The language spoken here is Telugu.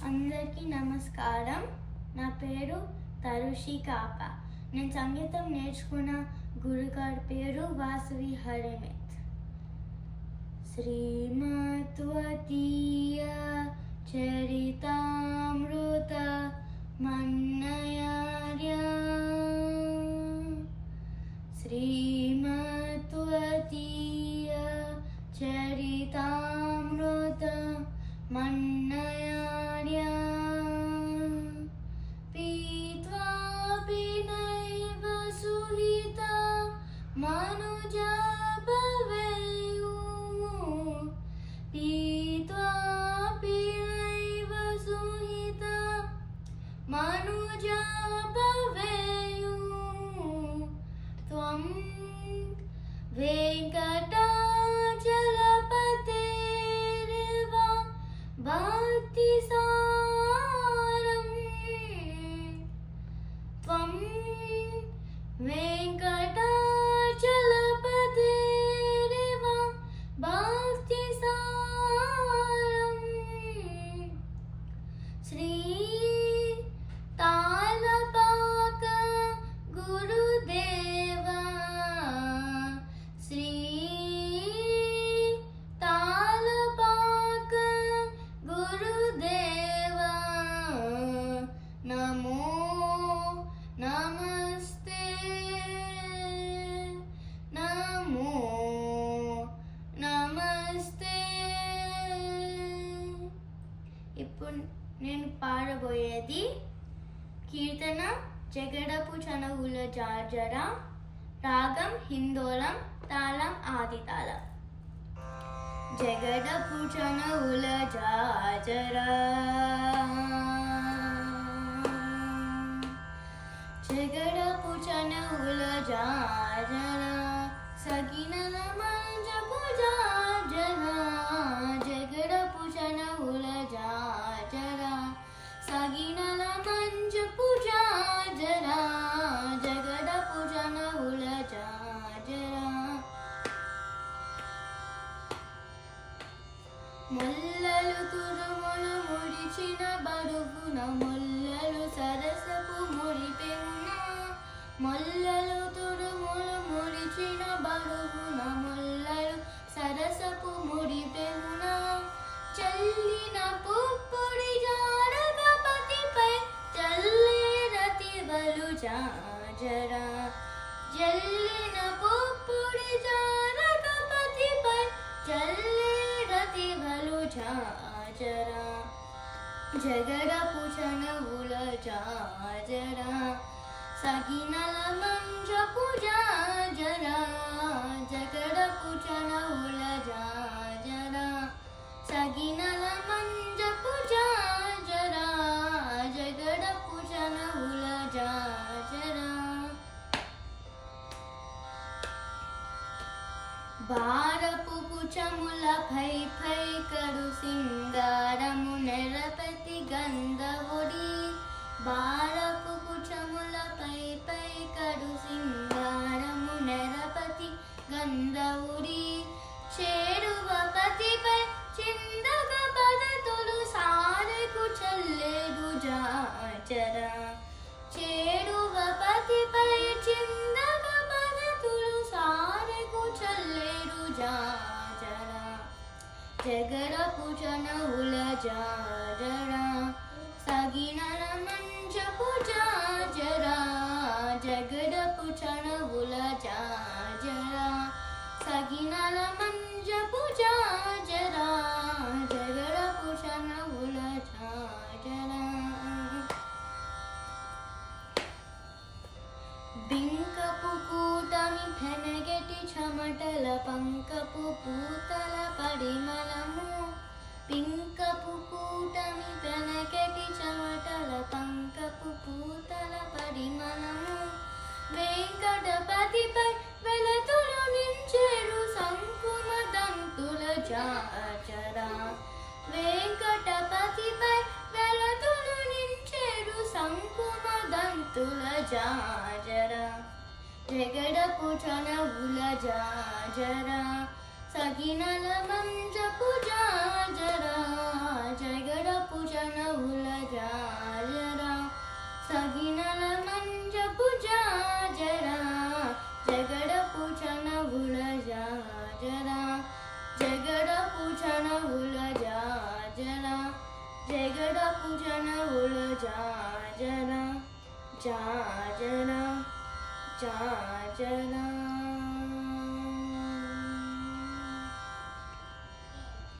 అందరికీ నమస్కారం. నా పేరు తరుషి కాక. నేను సంగీతం నేర్చుకున్న గురుగారి పేరు వాసవి హరిమిత్. శ్రీమత్వతీయ చరితామృత మన్నయార్య శ్రీమత్వతీయ చరితామృత మన్నయార్య పీత్వాపి నైవ సుహిత మనుజా భవేయు పీత్వాపి నైవ సుహిత మనుజా భవేయు త్వం వెంకటాచలపతేరివ భక్తిసారం త్వం వెంకటాచలపతేరివ భక్తిసారం శ్రీ తాళపాక గురుదేవా శ్రీ తాళపాక గురుదేవా నమో నమస్తే నమో నమస్తే. ఇప్పుడు నేను పాడబోయేది కీర్తన జగడపు చనువుల జాజర, రాగం హిందోళం, తాళం ఆది తాళం. జగడపు చనువుల జాజర జగడపు చనువుల జాజర సగినల మంజపు జాజర జగడపు చనువుల జాజర సగినల మంజపు జాజర జగడపు చనువుల జాజర మొల్లలు తురుములు ముడిచిన బరువున మొల్లలు సరసపు ముడిపెమున మొల్లలు తురుములు ముడిచిన బరువున మొల్లలు సరసపు ముడిపెమున చల్లిన పుప్పొడి జారగపతిపై చల్లేరతివలు జాజర జల్లిన పుప్పొడి జారగపతిపై చల్లేరతివలు జాజర జగడపు చనువుల జాజర సగినల మంజపు జాజర జగడపు చనువుల జాజర సగినల మంజపు జాజర జగడపు చనువుల జాజర భారపు కుచముల పై పై కడు సింగారము నెరపతి గంధవుడి భారపు కుచముల పై పై కడు సింగారము నెరపతి గంధవుడి చేరువ పతిపై చిందగ పదతులు సారెకు చల్లేరు జాజర చేరువ పతిపై చిందగ పదతులు సారెకు చల్లేరు జాజర జగడపు చనువుల జాజర సగినల మంజపు జాజర జగడపు చనువుల జాజర సగినల మంజపు జాజర జగడపు చనువుల జాజర బింకపు కూటమి ఫెనగెటి చెమటల పంకపు పూతల పరిమళము పింకపు కూటమి ఫెనగెటి చెమటల పంకపు పూతల పరిమళము వెంకటపతిపై వెలతులు నించెడు సంకుమ దంతుల జాజర వెంకటపతిపై వెలతులు నించెడు సంకుమ దంతుల జాజర జగడపు చనువుల జాజర సగినల మంజపు జాజర జగడపు చనువుల జాజరా